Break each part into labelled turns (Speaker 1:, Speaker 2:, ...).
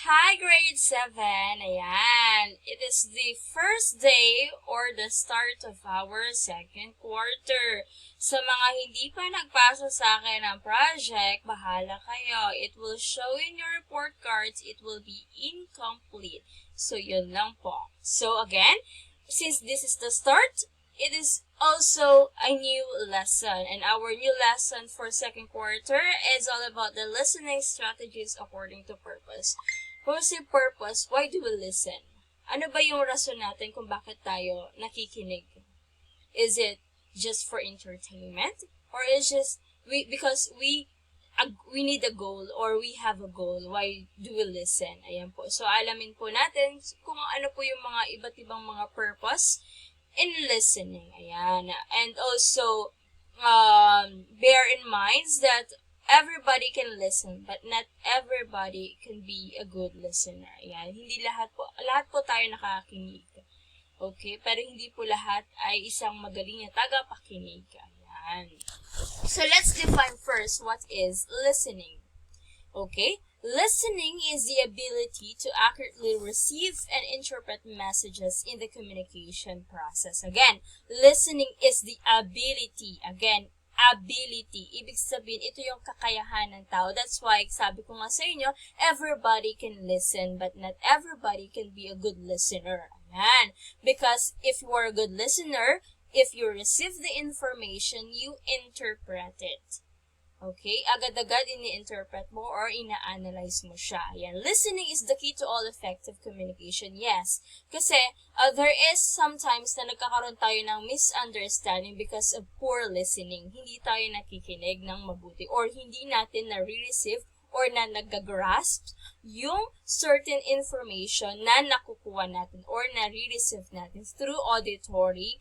Speaker 1: Hi, grade 7. Ayan. It is the first day or the start of our second quarter. Sa mga hindi pa nagpasa sa akin ng project, bahala kayo. It will show in your report cards. It will be incomplete. So, yun lang po. So, again, since this is the start, it is also a new lesson. And our new lesson for second quarter is all about the listening strategies according to purpose. Kung si purpose, why do we listen? Ano ba yung rason natin kung bakit tayo nakikinig? Is it just for entertainment? Or is just because we need a goal or we have a goal? Why do we listen? Ayan po. So, alamin po natin kung ano po yung mga iba't ibang mga purpose in listening. Ayan. And also, bear in mind that everybody can listen, but not everybody can be a good listener. Ayan. Hindi lahat po tayo nakakinig. Okay? Pero hindi po lahat ay isang magaling na tagapakinig. Ayan. So, let's define first what is listening. Okay? Listening is the ability to accurately receive and interpret messages in the communication process. Again, listening is the ability. Again, ability. Ibig sabihin, ito yung kakayahan ng tao. That's why, sabi ko nga sa inyo, everybody can listen, but not everybody can be a good listener. Ayan. Because if you are a good listener, if you receive the information, you interpret it. Okay? Agad-agad ini-interpret mo or ina-analyze mo siya. Ayan. Listening is the key to all effective communication. Yes. Kasi there is sometimes na nagkakaroon tayo ng misunderstanding because of poor listening. Hindi tayo nakikinig ng mabuti or hindi natin na-receive or na nag-grasp yung certain information na nakukuha natin or na-receive natin through auditory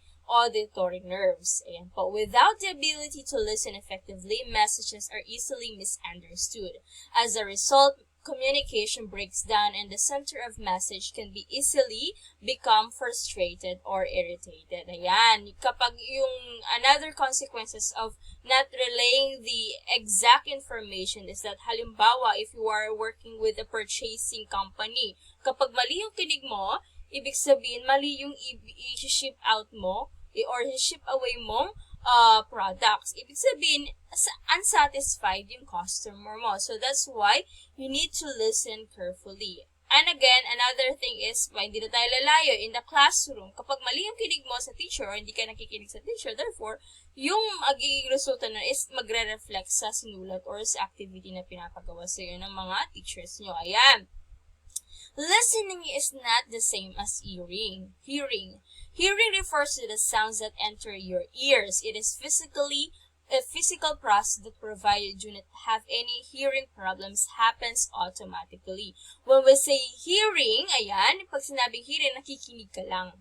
Speaker 1: nerves. Ayan po. Without the ability to listen effectively, messages are easily misunderstood. As a result, communication breaks down and the center of message can be easily become frustrated or irritated. Ayan. Kapag yung another consequences of not relaying the exact information is that halimbawa, if you are working with a purchasing company, kapag mali yung kinig mo, ibig sabihin, mali yung i-ship out mo or ship away mong products. Ibig sabihin, unsatisfied yung customer mo. So, that's why you need to listen carefully. And again, another thing is, hindi na tayo lalayo, in the classroom, kapag mali yung kinig mo sa teacher or hindi ka nakikinig sa teacher, therefore, yung magiging resulta na is magre-reflect sa sinulat or sa activity na pinapagawa sa iyo ng mga teachers nyo. Ayan. Listening is not the same as hearing. Hearing refers to the sounds that enter your ears. It is a physical process that provided you not have any hearing problems happens automatically. When we say hearing, ayan, pag sinabing hearing, nakikinig ka lang.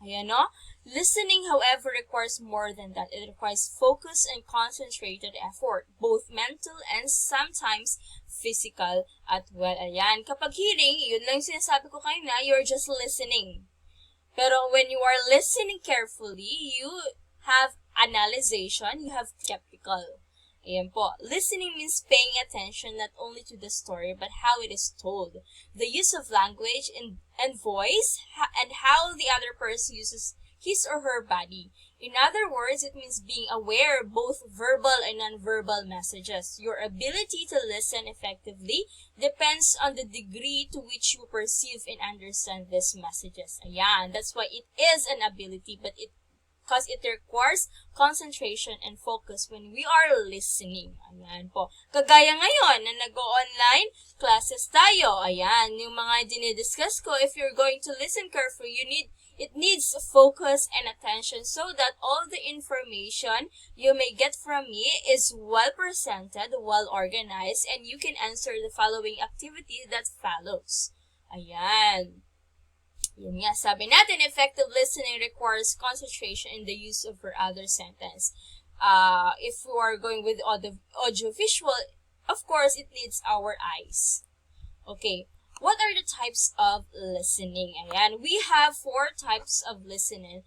Speaker 1: Ayan, no? Listening, however, requires more than that. It requires focus and concentrated effort, both mental and sometimes physical at well. Ayan, kapag hearing, yun lang yung sinasabi ko kanina, you're just listening. Pero when you are listening carefully, you have analyzation, you have skeptical. Ayan po. Listening means paying attention not only to the story, but how it is told. The use of language and voice, and how the other person uses his or her body. In other words, it means being aware of both verbal and nonverbal messages. Your ability to listen effectively depends on the degree to which you perceive and understand these messages. Ayan, that's why it is an ability, but because it requires concentration and focus when we are listening. Ayan po. Kagaya ngayon na nag-online classes tayo. Ayan, yung mga dinidiscuss ko, if you're going to listen carefully, it needs focus and attention so that all the information you may get from me is well presented, well organized, and you can answer the following activity that follows. Ayan. Yun nga, sabi natin, effective listening requires concentration in the use of your other sentence. If we are going with audio-visual, of course, it needs our eyes. Okay, what are the types of listening? Ayan, we have 4 types of listening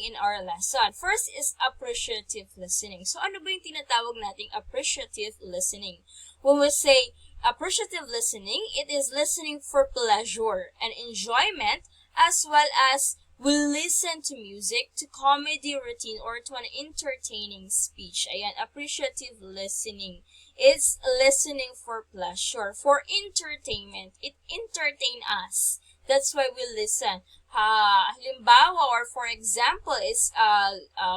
Speaker 1: in our lesson. First is appreciative listening. So, ano ba yung tinatawag nating appreciative listening? When we say, appreciative listening, it is listening for pleasure and enjoyment, as well as we listen to music, to comedy routine, or to an entertaining speech. Ayan, appreciative listening. It's listening for pleasure, for entertainment. It entertain us. That's why we listen. Halimbawa, or for example, is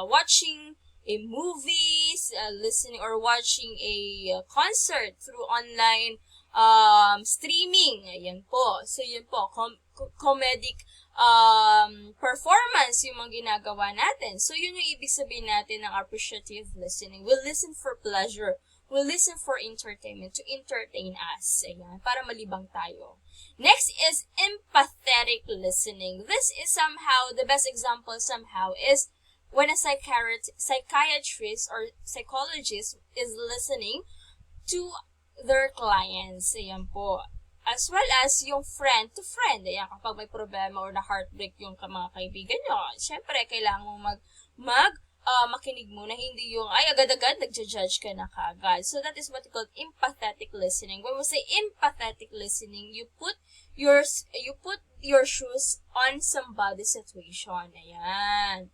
Speaker 1: watching a movies, listening or watching a concert through online streaming. Ayan po. So, yun po. Comedic performance yung mga ginagawa natin. So, yun yung ibig sabihin natin ng appreciative listening. We listen for pleasure. We listen for entertainment, to entertain us. Ayan, para malibang tayo. Next is empathetic listening. This is somehow, the best example somehow is when a psychiatrist or psychologist is listening to their clients. Ayan po. As well as yung friend to friend. Ayan, kapag may problema or na-heartbreak yung mga kaibigan nyo, syempre, kailangan mong makinig muna, hindi yung, ay, agad-agad, nagja-judge ka na kagad. So, that is what we call empathetic listening. When we say empathetic listening, you put your shoes on somebody's situation. Ayan.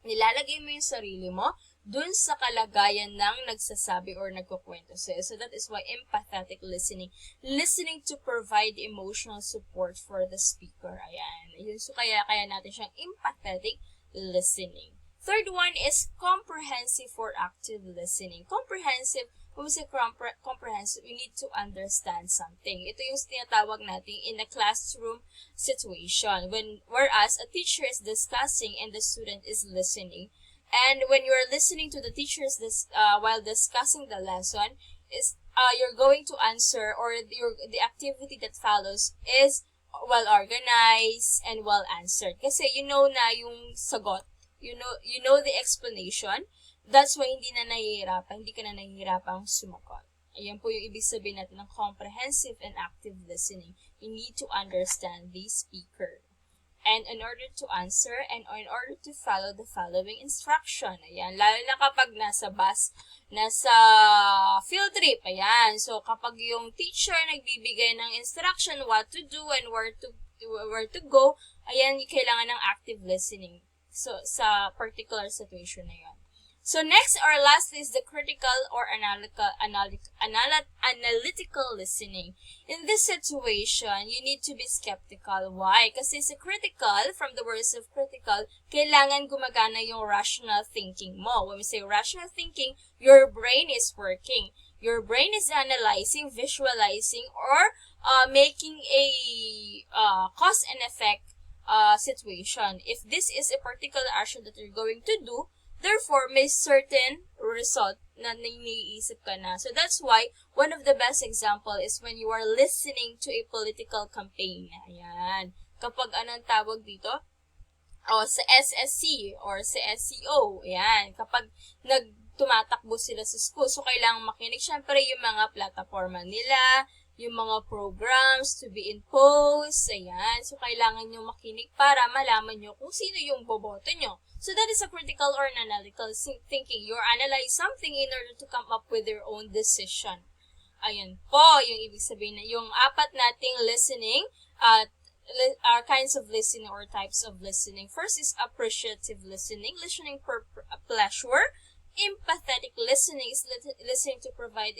Speaker 1: Nilalagay mo yung sarili mo dun sa kalagayan ng nagsasabi or nagkukwento sa'yo. So, that is why empathetic listening. Listening to provide emotional support for the speaker. Ayan. Yun, so, kaya natin siyang empathetic listening. Third one is comprehensive or active listening. Comprehensive, when we say comprehensive, you need to understand something. Ito yung tinatawag natin in a classroom situation. Whereas a teacher is discussing and the student is listening. And when you're listening to the teachers while discussing the lesson, you're going to answer, or the activity that follows is well organized and well answered. Kasi you know na yung sagot. You know the explanation. That's why hindi ka na nahihirapang sumagot. Ayan po yung ibig sabihin natin ng comprehensive and active listening. You need to understand the speaker. And in order to answer, and in order to follow the following instruction. Ayan, lalo na kapag nasa bus, nasa field trip, ayan. So, kapag yung teacher nagbibigay ng instruction, what to do and where to go, ayan, kailangan ng active listening. So, sa particular situation na yun. So, next or last is the critical or analytical listening. In this situation, you need to be skeptical. Why? Kasi sa critical, from the words of critical, kailangan gumagana yung rational thinking mo. When we say rational thinking, your brain is working. Your brain is analyzing, visualizing, or making a cause and effect situation. If this is a particular action that you're going to do, therefore, may certain result na naiisip ka na. So, that's why, one of the best example is when you are listening to a political campaign. Ayan. Kapag anong tawag dito? Sa SSC or sa SCO. Ayan. Kapag tumatakbo sila sa school, so kailangan makinig. Siyempre, yung mga plataforma nila, yung mga programs to be imposed, ayan. So, kailangan nyo makinig para malaman nyo kung sino yung boboto nyo. So, that is a critical or analytical thinking. You analyze something in order to come up with your own decision. Ayan po, yung ibig sabihin na yung apat nating listening, are kinds of listening or types of listening. First is appreciative listening, listening for pleasure. Empathetic listening is listening to provide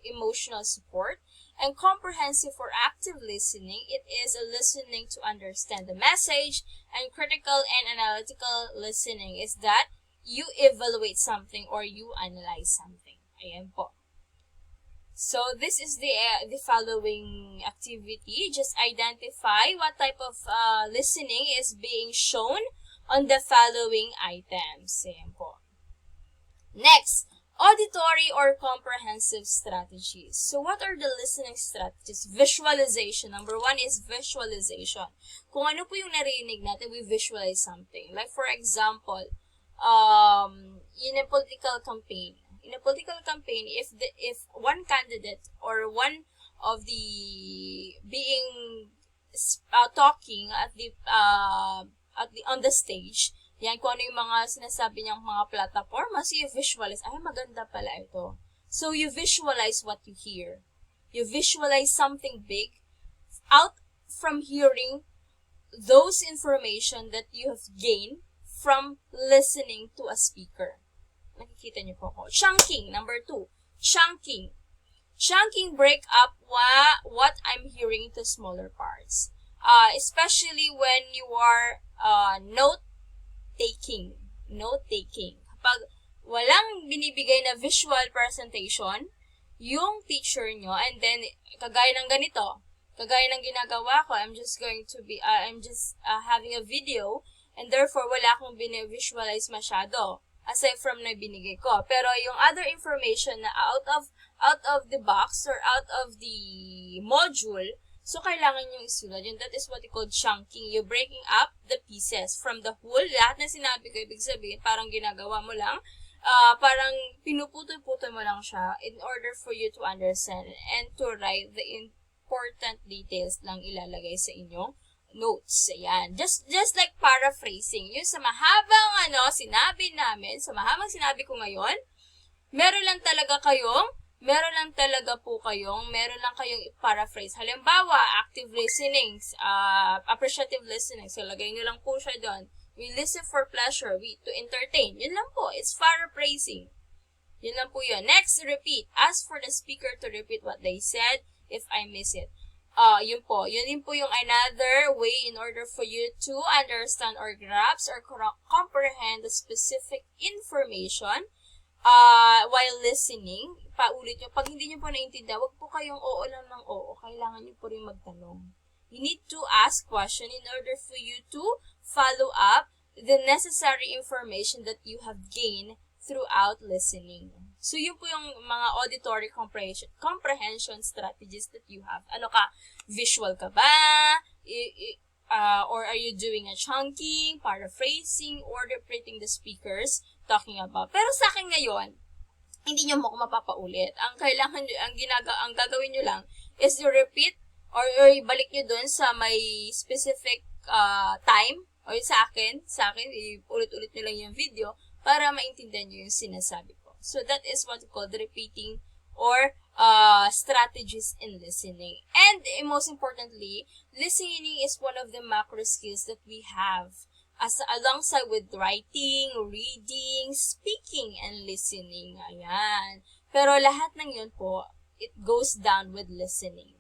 Speaker 1: emotional support. And comprehensive or active listening, it is a listening to understand the message. And critical and analytical listening is that you evaluate something or you analyze something. Ayan po. So, this is the following activity. Just identify what type of listening is being shown on the following items. Ayan po. Next, auditory or comprehensive strategies. So, what are the listening strategies? Visualization. Number one is visualization. Kung ano po yung narinig natin, we visualize something. Like, for example, in a political campaign, if one candidate or one of the being talking on the stage, yan, kung ano yung mga sinasabi niyang mga platform, so you visualize, ay, maganda pala ito. So, you visualize what you hear. You visualize something big out from hearing those information that you have gained from listening to a speaker. Nakikita niyo po ako. Chunking, number 2. Chunking. Chunking break up what I'm hearing into smaller parts. Especially when you are note-taking. Kapag walang binibigay na visual presentation, yung teacher nyo, and then, kagaya ng ganito, kagaya ng ginagawa ko, I'm just having a video, and therefore, wala akong binivisualize masyado, aside from na binigay ko. Pero yung other information na out of the box, or out of the module, so kailangan yung isulat. Yun, that is what we call chunking. You're breaking up the pieces from the whole. Lahat na sinabi ko, ibig sabihin, parang ginagawa mo lang, parang pinuputol-putol mo lang siya in order for you to understand and to write the important details lang ilalagay sa inyong notes. Ayan. Just like paraphrasing. Yung sa mahabang sinabi namin, sa mahabang sinabi ko ngayon, meron lang talaga kayong paraphrase. Halimbawa, active listening, appreciative listening. So, lagay nyo lang po siya doon. We listen for pleasure, to entertain. Yun lang po. It's paraphrasing. Yun lang po yun. Next, repeat. Ask for the speaker to repeat what they said if I miss it. Yun po. Yun din po yung another way in order for you to understand or grasp or comprehend the specific information while listening. Paulit nyo. Pag hindi nyo po naiintindihan, wag po kayong oo lang ng oo. Kailangan nyo po rin magtanong. You need to ask question in order for you to follow up the necessary information that you have gained throughout listening. So, yun po yung mga auditory comprehension strategies that you have. Ano ka? Visual ka ba? Or are you doing a chunking, paraphrasing, or repeating the speakers talking about? Pero sa akin ngayon, hindi nyo mo mapapaulit. Ang gagawin nyo lang is you repeat or ibalik nyo dun sa may specific time, or sa akin, ulit-ulit nyo lang yung video para maintindihan nyo yung sinasabi ko. So, that is what we call the repeating or strategies in listening. And most importantly, listening is one of the macro skills that we have alongside with writing, reading, speaking, and listening. Ayan. Pero lahat ng yun po, it goes down with listening.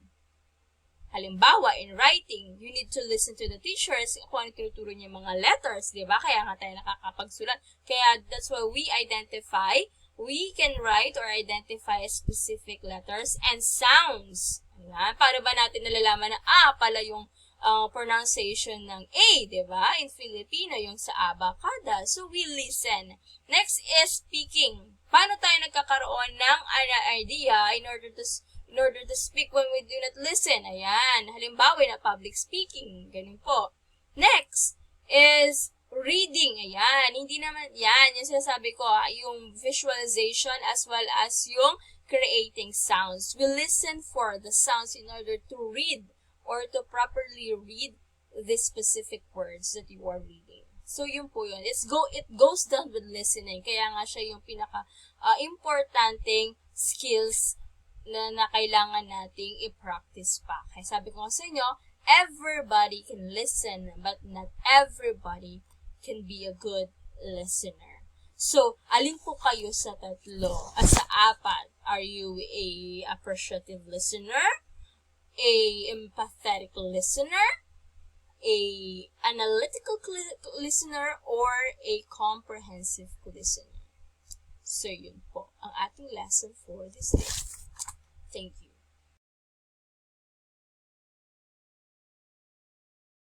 Speaker 1: Halimbawa, in writing, you need to listen to the teachers kung ano tinuturo niya mga letters, di ba? Kaya nga tayo nakakapagsulat. Kaya that's why we can write or identify specific letters and sounds. Ayan. Paano ba natin nalalaman na pala yung pronunciation ng A, di ba? In Filipino, yung sa abacada. So, we listen. Next is speaking. Paano tayo nagkakaroon ng idea in order to speak when we do not listen? Ayan. Halimbawa, na public speaking. Ganun po. Next is reading. Ayan. Hindi naman, yan. Yung sinasabi ko, yung visualization as well as yung creating sounds. We listen for the sounds in order to read or to properly read the specific words that you are reading. So, yun po yun. It goes down with listening. Kaya nga siya yung pinaka-importanting skills na kailangan nating i-practice pa. Kaya sabi ko sa inyo, everybody can listen, but not everybody can be a good listener. So, alin po kayo sa tatlo? Sa apat? Are you a appreciative listener? A empathetic listener, a analytical listener, or a comprehensive listener? So, yun po ang ating lesson for this day. Thank you.